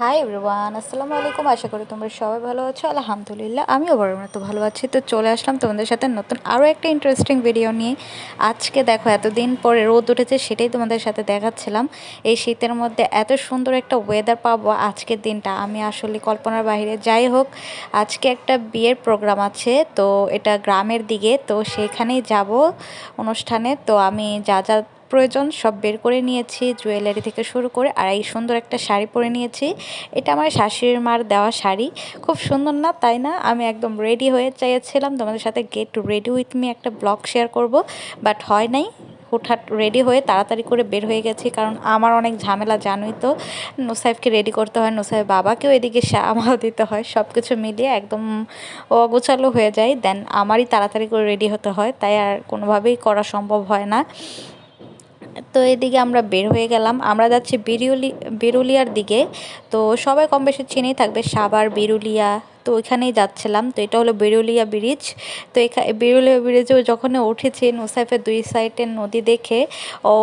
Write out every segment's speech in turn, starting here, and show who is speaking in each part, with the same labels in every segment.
Speaker 1: Hi everyone, আসসালামু আলাইকুম। আশা করি তোমরা সবাই ভালো আছো। আলহামদুলিল্লাহ আমিও বড় তো ভালো আছি। তো চলে আসলাম তোমাদের সাথে নতুন আরও একটা ইন্টারেস্টিং ভিডিও নিয়ে। আজকে দেখো, এতদিন পরে রোদ উঠেছে, সেটাই তোমাদের সাথে দেখাচ্ছিলাম। এই শীতের মধ্যে এত সুন্দর একটা ওয়েদার পাবো আজকের দিনটা আমি আসলে কল্পনার বাইরে। যাই হোক, আজকে একটা বিয়ের প্রোগ্রাম আছে, তো এটা গ্রামের দিকে, তো সেখানেই যাব অনুষ্ঠানে। তো আমি যা যা প্রয়োজন সব বের করে নিয়েছি, জুয়েলারি থেকে শুরু করে। আর এই সুন্দর একটা শাড়ি পরে নিয়েছি, এটা আমার শাশুড়ির মার দেওয়া শাড়ি। খুব সুন্দর না, তাই না? আমি একদম রেডি হয়ে চাইছিলাম তোমাদের সাথে গেট রেডি উইথ মি একটা ব্লগ শেয়ার করব, বাট হয় নাই। হুটহাট রেডি হয়ে তাড়াতাড়ি করে বের হয়ে গেছি, কারণ আমার অনেক ঝামেলা, জানোই তো। নুসাইফকে রেডি করতে হয়, নুসাইফ বাবাকেও এদিকে সামাল দিতে হয়, সব কিছু মিলিয়ে একদম অগোছালো হয়ে যায়। দেন আমারই তাড়াতাড়ি করে রেডি হতে হয়, তাই আর কোনোভাবেই করা সম্ভব হয় না। তো এদিকে আমরা বের হয়ে গেলাম, আমরা যাচ্ছি বিরুলিয়ার দিকে। তো সবাই কম বেশি চিনেই থাকবে সাভার বিরুলিয়া, তো ওইখানেই যাচ্ছিলাম। তো এটা হলো বিরুলিয়া ব্রিজ। তো বিরুলিয়া ব্রিজেও যখন উঠেছি, নুসাইফের দুই সাইডের নদী দেখে ও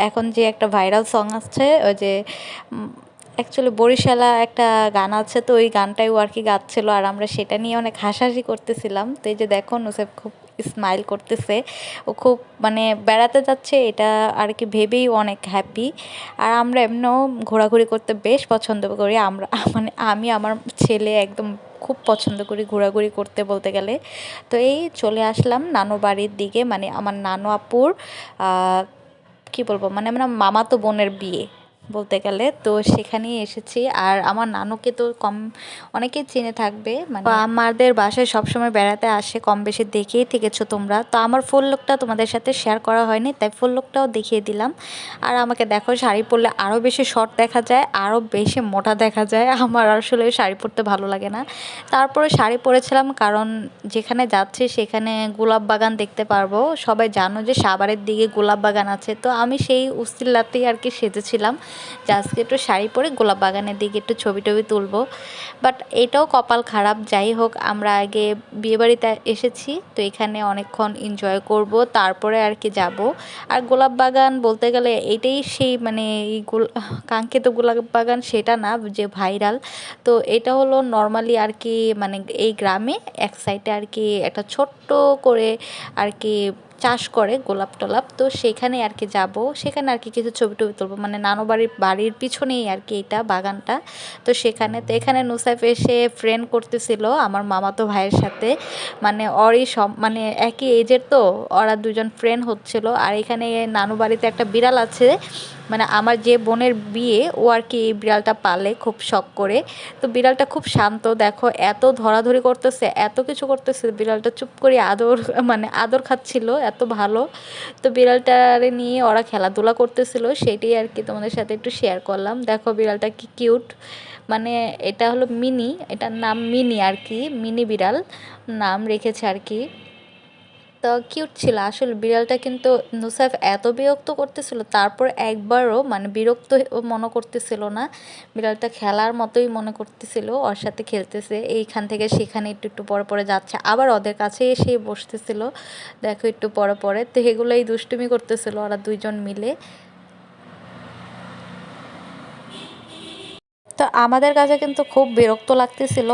Speaker 1: এখন যে একটা ভাইরাল সং আসছে, ওই যে অ্যাকচুয়ালি বরিশালা একটা গান আছে, তো ওই গানটাই ও আর কি গাচ্ছিলো, আর আমরা সেটা নিয়ে অনেক হাসাহাসি করতেছিলাম। তো এই যে দেখো, নুসাইফ খুব স্মাইল করতেছে, ও খুব মানে বেড়াতে যাচ্ছে এটা আর কি ভেবেই অনেক হ্যাপি। আর আমরা এমনিও ঘোরাঘুরি করতে বেশ পছন্দ করি, আমরা মানে আমি আমার ছেলে একদম খুব পছন্দ করি ঘোরাঘুরি করতে বলতে গেলে। তো এই চলে আসলাম নানু বাড়ির দিকে, মানে আমার নানু আপুর কি বলবো, মানে আমার মামাতো বোনের বিয়ে বলতে গেলে, তো সেখানেই এসেছি। আর আমার নানুকে তো অনেকেই চিনে থাকবে, মানে আমাদের বাসায় সবসময় বেড়াতে আসে, কম বেশি দেখেই থেকেছো তোমরা। তো আমার ফুল লুকটা তোমাদের সাথে শেয়ার করা হয়নি, তাই ফুল লুকটাও দেখিয়ে দিলাম। আর আমাকে দেখো, শাড়ি পরলে আরও বেশি শর্ট দেখা যায়, আরও বেশি মোটা দেখা যায়। আমার আসলে শাড়ি পরতে ভালো লাগে না, তারপরে শাড়ি পরেছিলাম কারণ যেখানে যাচ্ছি সেখানে গোলাপ বাগান দেখতে পারবো। সবাই জানো যে সাভারের দিকে গোলাপ বাগান আছে, তো আমি সেই উস্তিল্লাতেই আর কি সেজেছিলাম যে আজকে একটু শাড়ি পরে গোলাপ বাগানের দিকে একটু ছবি টবি তুলবো। বাট এটাও কপাল খারাপ। যাই হোক, আমরা আগে বিয়েবাড়িতে এসেছি, তো এখানে অনেকক্ষণ এনজয় করব, তারপরে আর কি যাব। আর গোলাপ বাগান বলতে গেলে এটাই সেই মানে এই কাঙ্ক্ষিত গোলাপ বাগান সেটা না যে ভাইরাল। তো এটা হলো নর্মালি আর কি, মানে এই গ্রামে এক সাইডে আর কি একটা ছোট্ট করে আর কি চাষ করে গোলাপ টোলাপ, তো সেখানে আর কি যাব, সেখানে আর কি কিছু ছবি টবি তুলবো। মানে নানু বাড়ির পিছনেই আর কি এটা বাগানটা। তো সেখানে, তো এখানে নুসাইফ এসে ফ্রেন্ড করতেছিল আমার মামাতো ভাইয়ের সাথে, মানে ওরই সব মানে একই এজের, তো ওরা দুজন ফ্রেন্ড হচ্ছিল। আর এখানে নানু বাড়িতে একটা বিড়াল আছে, মানে আমার যে বোনের বিয়ে ও আর কি এই বিড়ালটা পালে খুব শখ করে। তো বিড়ালটা খুব শান্ত, দেখো এত ধরাধরি করতেছে, এত কিছু করতেছে, বিড়ালটা চুপ করে আদর মানে আদর খাচ্ছিল, এত ভালো। তো বিড়ালটারে নিয়ে ওরা খেলাধুলা করতেছিল, সেটাই আর কি তোমাদের সাথে একটু শেয়ার করলাম। দেখো বিড়ালটা কি কিউট, মানে এটা হলো মিনি, এটার নাম মিনি আর কি, মিনি বিড়াল নাম রেখেছে আর কি। তো কিউট ছিল আসলে বিড়ালটা, কিন্তু নুসাইফ এত বিরক্ত করতেছিল, তারপর একবারও মানে বিরক্ত মনে করতেছিল না। বিড়ালটা খেলার মতোই মনে করতেছিল, ওর সাথে খেলতেছে, এইখান থেকে সেখানে একটু একটু পরে পরে যাচ্ছে, আবার ওদের কাছে এসে বসতেছিল দেখো একটু পরে পরে। তো এগুলোই দুষ্টুমি করতেছিল ওরা দুইজন মিলে। তো আমাদের কাছে কিন্তু খুব বিরক্ত লাগতেছিল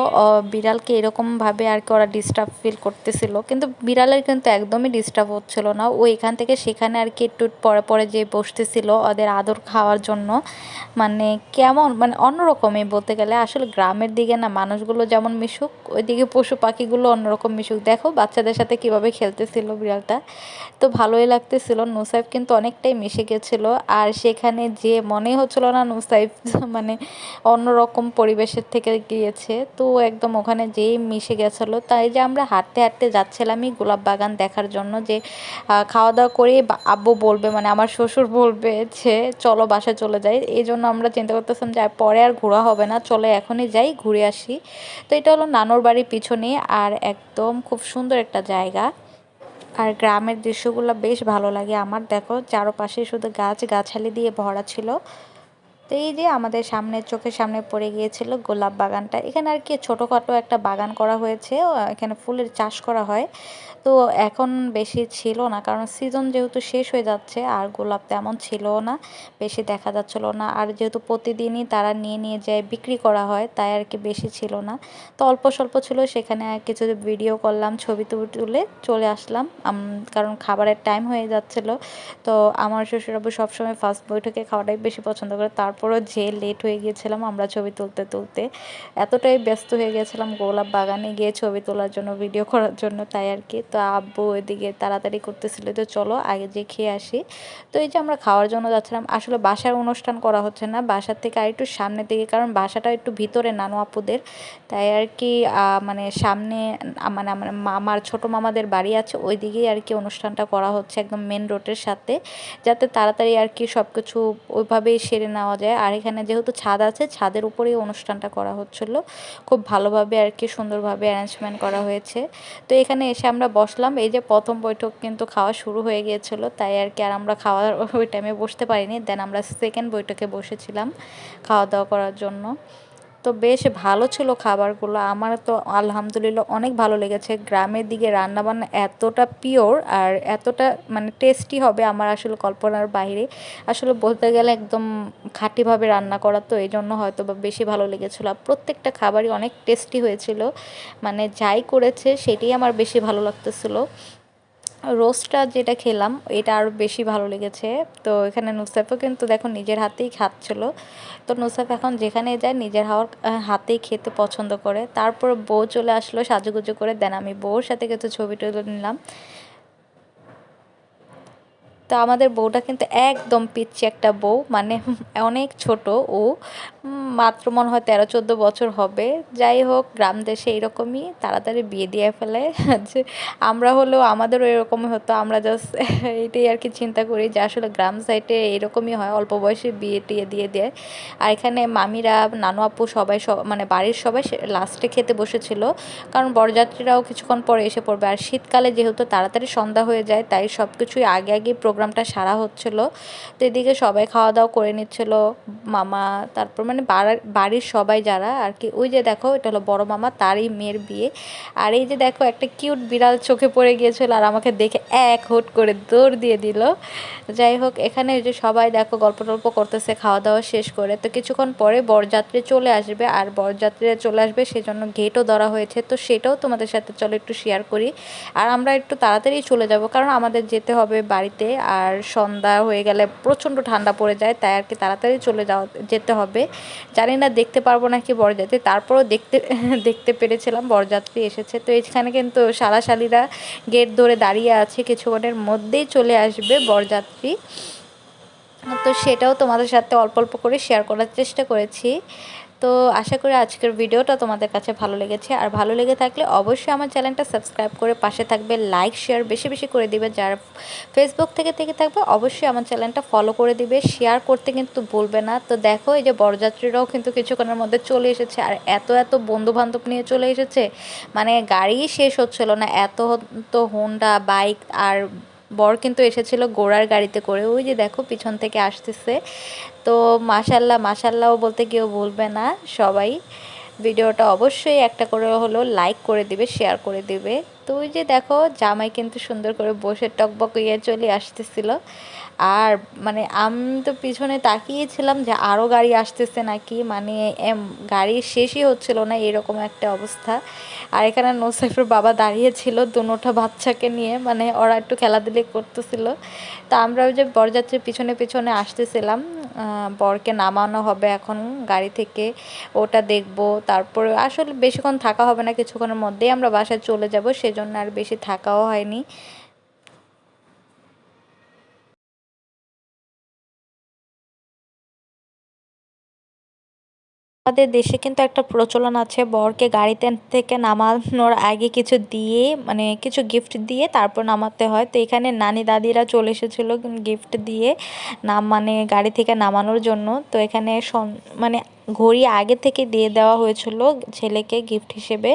Speaker 1: বিড়ালকে এরকমভাবে আর কি ওরা ডিস্টার্ব ফিল করতেছিল, কিন্তু বিড়ালের কিন্তু একদমই ডিস্টার্ব হচ্ছিল না, ও এখান থেকে সেখানে আর কি একটু পরে পরে যে বসতেছিল ওদের আদর খাওয়ার জন্য। মানে কেমন, মানে অন্যরকমই বলতে গেলে। আসলে গ্রামের দিকে না মানুষগুলো যেমন মিশুক, ওইদিকে পশু পাখিগুলো অন্যরকম মিশুক। দেখো বাচ্চাদের সাথে কিভাবে খেলতেছিল বিড়ালটা, তো ভালোই লাগতেছিল। নুসাইফ কিন্তু অনেকটাই মিশে গেছিলো, আর সেখানে যে মনেই হচ্ছিল না নুসাইফ মানে অন্যরকম পরিবেশের থেকে গিয়েছে, তো একদম ওখানে যেই মিশে গেছিলো। তাই যে আমরা হাঁটতে হাঁটতে যাচ্ছিলামই গোলাপ বাগান দেখার জন্য, যে খাওয়া দাওয়া করে আব্বু বলবে, মানে আমার শ্বশুর বলবে যে চলো বাসায় চলে যাই, এই জন্য আমরা চিন্তা করতেছিলাম যে পরে আর ঘোরা হবে না, চলো এখনই যাই ঘুরে আসি। তো এটা হলো নানুর বাড়ির পিছনে, আর একদম খুব সুন্দর একটা জায়গা। আর গ্রামের দৃশ্যগুলো বেশ ভালো লাগে আমার। দেখো চারপাশে শুধু গাছ গাছালি দিয়ে ভরা ছিল। তো এই যে আমাদের সামনে চোখের সামনে পড়ে গিয়েছিল গোলাপ বাগানটা। এখানে আর কি ছোটোখাটো একটা বাগান করা হয়েছে, এখানে ফুলের চাষ করা হয়। তো এখন বেশি ছিল না, কারণ সিজন যেহেতু শেষ হয়ে যাচ্ছে আর গোলাপ তেমন ছিলও না, বেশি দেখা যাচ্ছিল না। আর যেহেতু প্রতিদিনই তারা নিয়ে নিয়ে যায় বিক্রি করা হয়, তাই আর কি বেশি ছিল না। তো অল্প স্বল্প ছিল, সেখানে কিছু ভিডিও করলাম, ছবি তুলে চলে আসলাম, কারণ খাবারের টাইম হয়ে যাচ্ছিল। তো আমার শ্বশুরাব্বু সবসময় ফার্স্ট বৈঠকে খাওয়াটাই বেশি পছন্দ করে, তারপরও যে লেট হয়ে গিয়েছিলাম আমরা ছবি তুলতে তুলতে, এতটাই ব্যস্ত হয়ে গেছিলাম গোলাপ বাগানে গিয়ে ছবি তোলার জন্য, ভিডিও করার জন্য, তাই আর কি। তো আব্বু এদিকে তাড়াতাড়ি করতেছিল, তো চলো আগে যে খেয়ে আসি। তো এই যে আমরা খাওয়ার জন্য যাচ্ছিলাম, আসলে বাসায় অনুষ্ঠান করা হচ্ছে না, বাসার থেকে আর একটু সামনের দিকে, কারণ বাসাটা একটু ভিতরে নানু আপুদের, তাই আর কি মানে সামনে মানে আমার মামার ছোটো মামাদের বাড়ি আছে, ওই দিকেই আর কি অনুষ্ঠানটা করা হচ্ছে, একদম মেন রোডের সাথে, যাতে তাড়াতাড়ি আর কি সব কিছু ওইভাবেই সেরে নেওয়া যায়। আর এখানে যেহেতু ছাদ আছে, ছাদের উপরেই অনুষ্ঠানটা করা হচ্ছিলো, খুব ভালোভাবে আর কি সুন্দরভাবে অ্যারেঞ্জমেন্ট করা হয়েছে। তো এখানে এসে আমরা বসলাম, এই যে প্রথম বৈঠক কিন্তু খাওয়া শুরু হয়ে গিয়েছিলো, তাই আর কি আর আমরা খাওয়ার ওই টাইমে বসতে পারিনি, দেন আমরা সেকেন্ড বৈঠকে বসেছিলাম খাওয়া দাওয়া করার জন্য। তো বেশ ভালো ছিল খাবারগুলো, আমার তো আলহামদুলিল্লাহ অনেক ভালো লেগেছে। গ্রামের দিকে রান্নাবান্না এতটা পিওর আর এতটা মানে টেস্টি হবে আমার আসলে কল্পনার বাইরে। আসলে বলতে গেলে একদম খাঁটিভাবে রান্না করা, তো এই জন্য হয়তো বা বেশি ভালো লেগেছিলো। আর প্রত্যেকটা খাবারই অনেক টেস্টি হয়েছিল, মানে যাই করেছে সেটাই আমার বেশি ভালো লাগতেছিলো। রোস্টটা যেটা খেলাম এটা আরও বেশি ভালো লেগেছে। তো এখানে নুসরাতও কিন্তু দেখো নিজের হাতেই খাচ্ছিল। তো নুসরাত এখন যেখানে যায় নিজের হাতেই খেতে পছন্দ করে। তারপর বউ চলে আসলো সাজুগুজু করে, দেন আমি বউর সাথে কিছু ছবি তুলে নিলাম। তো আমাদের বউটা কিন্তু একদম পিচ্চি একটা বউ, মানে অনেক ছোট ও, মাত্র মনে হয় 13-14 বছর হবে। যাই হোক, গ্রাম দেশে এরকমই তাড়াতাড়ি বিয়ে দিয়ে ফেলে। যে আমরা হলেও আমাদেরও এরকমই হতো, আমরা জাস্ট এটাই আর কি চিন্তা করি যে আসলে গ্রাম সাইডে এরকমই হয়, অল্প বয়সে বিয়ে টিয়ে দিয়ে দেয়। আর এখানে মামিরা, নানু আপু সবাই মানে বাড়ির সবাই লাস্টে খেতে বসেছিল, কারণ বরযাত্রীরাও কিছুক্ষণ পরে এসে পড়বে। আর শীতকালে যেহেতু তাড়াতাড়ি সন্ধ্যা হয়ে যায়, তাই সব কিছুই আগে আগে প্রোগ্রামটা সারা হচ্ছিল। তো এদিকে সবাই খাওয়া দাওয়া করে নিচ্ছিল, মামা, তারপর মানে বাড়ির সবাই যারা আর কি। ওই যে দেখো এটা হলো বড় মামা, তারই মেয়ের বিয়ে। আর এই যে দেখো একটা কিউট বিড়াল চোখে পড়ে গিয়েছিল, আর আমাকে দেখে এক হুট করে দৌড় দিয়ে দিল। যাই হোক, এখানে এই যে সবাই দেখো গল্প টল্প করতেছে খাওয়া দাওয়া শেষ করে। তো কিছুক্ষণ পরে বরযাত্রী চলে আসবে, আর বরযাত্রীরা চলে আসবে সেজন্য গেটও ধরা হয়েছে, তো সেটাও তোমাদের সাথে চলো একটু শেয়ার করি। আর আমরা একটু তাড়াতাড়ি চলে যাব, কারণ আমাদের যেতে হবে বাড়িতে, আর সন্ধ্যা হয়ে গেলে প্রচণ্ড ঠান্ডা পড়ে যায়, তাই আর কি তাড়াতাড়ি যেতে হবে। জানি না দেখতে পারবো নাকি বরযাত্রী, তারপরও দেখতে দেখতে পেরেছিলাম বরযাত্রী এসেছে। তো এইখানে কিন্তু শালাশালিরা গেট ধরে দাঁড়িয়ে আছে, কিছুক্ষণের মধ্যেই চলে আসবে বরযাত্রী। তো সেটাও তোমাদের সাথে অল্প অল্প করে শেয়ার করার চেষ্টা করেছি। তো আশা করি আজকের ভিডিওটা তোমাদের কাছে ভালো লেগেছে, আর ভালো লেগে থাকলে অবশ্যই আমার চ্যানেলটা সাবস্ক্রাইব করে পাশে থাকবে, লাইক শেয়ার বেশি বেশি করে দিবে। যারা ফেসবুক থেকে থাকবে অবশ্যই আমার চ্যানেলটা ফলো করে দিবে, শেয়ার করতে কিন্তু ভুলবে না। তো দেখো এই যে বরযাত্রীরাও কিন্তু কিছুক্ষণের মধ্যে চলে এসেছে, আর এত এত বন্ধু বান্ধব নিয়ে চলে এসেছে, মানে গাড়ি শেষ হচ্ছিল না, এত তো হোন্ডা বাইক। আর বর কিন্তু এসেছিল ঘোড়ার গাড়িতে করে, ওই যে দেখো পিছন থেকে আসতেছে। তো মাশাল্লাহ মাশাল্লাহও বলতে কেউ ভুলবে না সবাই। ভিডিওটা অবশ্যই একটা করে হলো লাইক করে দিবে, শেয়ার করে দিবে। তো ওই যে দেখো জামাই কিন্তু সুন্দর করে বসে টকবক ইয়ে চলে আসতেছিল। আর মানে আমি তো পিছনে তাকিয়েছিলাম যে আরও গাড়ি আসতেছে নাকি, মানে গাড়ি শেষই হচ্ছিল না, এরকম একটা অবস্থা। আর এখানে নোসাইফের বাবা দাঁড়িয়েছিল দুনোটা বাচ্চাকে নিয়ে, মানে ওরা একটু খেলাধুলি করতেছিল। তো আমরা ওই যে বরযাত্রীর পিছনে পিছনে আসতেছিলাম, বরকে নামানো হবে এখন গাড়ি থেকে, ওটা দেখব। তারপরে আসলে বেশিক্ষণ থাকা হবে না, কিছুক্ষণের মধ্যেই আমরা বাসায় চলে যাব, সেজন্য আর বেশি থাকাও হয়নি। আমাদের দেশে কিন্তু একটা প্রচলন আছে, বরকে গাড়িতে থেকে নামানোর আগে কিছু দিয়ে, মানে কিছু গিফট দিয়ে তারপর নামাতে হয়। তো এখানে নানি দাদিরা চলে এসেছিলো গিফট দিয়ে, মানে গাড়ি থেকে নামানোর জন্য। তো এখানে মানে ঘড়ি আগে থেকে দিয়ে দেওয়া হয়েছিল ছেলেকে গিফট হিসেবে,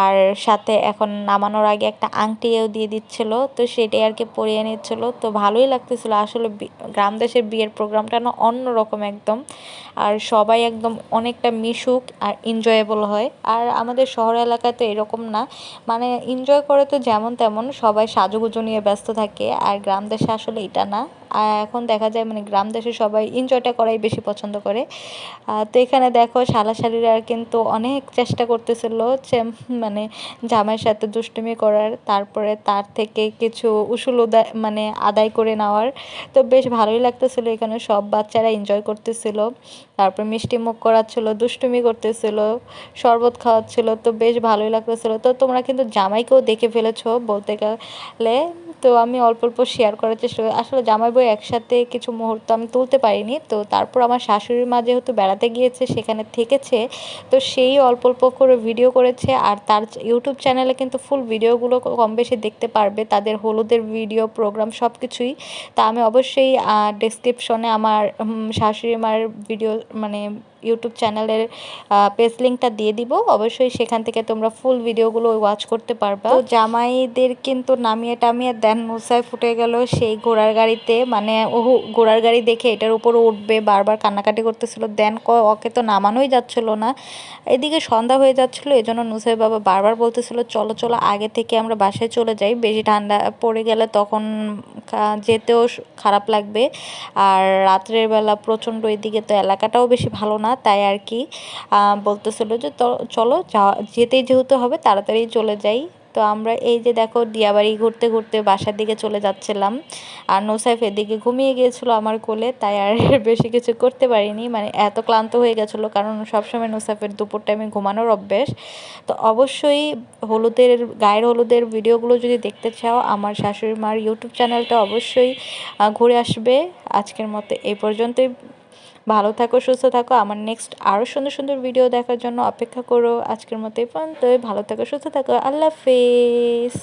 Speaker 1: আর সাথে এখন নামানোর আগে একটা আংটিও দিয়ে দিচ্ছিল, তো সেটাই আর কি পরিয়ে নিচ্ছিল। তো ভালোই লাগতেছিল আসলে। গ্রাম দেশের বিয়ের প্রোগ্রামটা না অন্যরকম একদম, আর সবাই একদম অনেকটা মিশুক আর এনজয়েবল হয়। আর আমাদের শহর এলাকায় তো এরকম না, মানে এনজয় করে তো যেমন তেমন, সবাই সাজুগুজু নিয়ে ব্যস্ত থাকে। আর গ্রাম দেশে আসলে এটা না। আর এখন দেখা যায় মানে গ্রাম দেশে সবাই এনজয়টা করাই বেশি পছন্দ করে। তো এখানে দেখো শালাশালিরা কিন্তু অনেক চেষ্টা করতেছিল যে মানে জামাইয়ের সাথে দুষ্টুমি করার, তারপরে তার থেকে কিছু উসুল মানে আদায় করে নেওয়ার। তো বেশ ভালোই লাগতেছিল, এখানে সব বাচ্চারা এনজয় করতেছিল। তারপর মিষ্টি মুখ করাচ্ছিল, দুষ্টুমি করতেছিল, শরবত খাওয়াচ্ছিল, তো বেশ ভালোই লাগতেছিল। তো তোমরা কিন্তু জামাইকেও দেখে ফেলেছো বলতে গেলে। তো আমি অল্প অল্প শেয়ার করার চেষ্টা করি। আসলে জামাই বউ একসাথে কিছু মুহূর্ত আমি তুলতে পারিনি, তো তারপর আমার শাশুড়ির মা যেহেতু বেড়াতে গিয়েছে সেখানে থেকেছে, তো সেই অল্প অল্প করে ভিডিও করেছে। আর তার ইউটিউব চ্যানেলে কিন্তু ফুল ভিডিওগুলো কম বেশি দেখতে পারবে, তাদের হলুদের ভিডিও প্রোগ্রাম সব কিছুই। তা আমি অবশ্যই ডেসক্রিপশনে আমার শাশুড়ি মার ভিডিও মানে ইউটিউব চ্যানেলের পেজ লিঙ্কটা দিয়ে দিব, অবশ্যই সেখান থেকে তোমরা ফুল ভিডিওগুলো ওয়াচ করতে পারবা। তো জামাইদের কিন্তু নামিয়ে টামিয়ে দেন নুসাই ফুটে গেল সেই ঘোড়ার গাড়িতে, মানে ও ঘোড়ার গাড়ি দেখে এটার উপর উঠবে বারবার কান্নাকাটি করতেছিল। দেন ওকে তো নামানোই যাচ্ছিল না, এদিকে সন্ধ্যা হয়ে যাচ্ছিল, এজন্য নুসাই বাবা বারবার বলতেছিল চলো চলো আগে থেকে আমরা বাসায় চলে যাই, বেশি ঠান্ডা পড়ে গেলে তখন যেতেও খারাপ লাগবে। আর রাত্রের বেলা প্রচণ্ড, এদিকে তো এলাকাটাও বেশি ভালো না, তাই আর কি বলতেছিল যে চলো যেতেই যেহেতু হবে তাড়াতাড়ি চলে যাই। তো আমরা এই যে দেখো দিয়াবাড়ি ঘুরতে ঘুরতে বাসার দিকে চলে যাচ্ছিলাম। আর নোসাইফ এদিকে ঘুমিয়ে গিয়েছিল আমার কোলে, তাই আর বেশি কিছু করতে পারিনি, মানে এত ক্লান্ত হয়ে গেছিলো, কারণ সবসময় নোসাইফের দুপুর টাইমে ঘুমানোর অভ্যেস। তো অবশ্যই গায়ের হলুদের ভিডিওগুলো যদি দেখতে চাও আমার শাশুড়ি মার ইউটিউব চ্যানেলটা অবশ্যই ঘুরে আসবে। আজকের মতো এই পর্যন্তই। ভালো থাকো, সুস্থ থাকো, আমার নেক্সট আরও সুন্দর সুন্দর ভিডিও দেখার জন্য অপেক্ষা করো। আজকের মতো এই পর্যন্তই, ভালো থাকো, সুস্থ থাকো, আল্লাহ হাফেজ।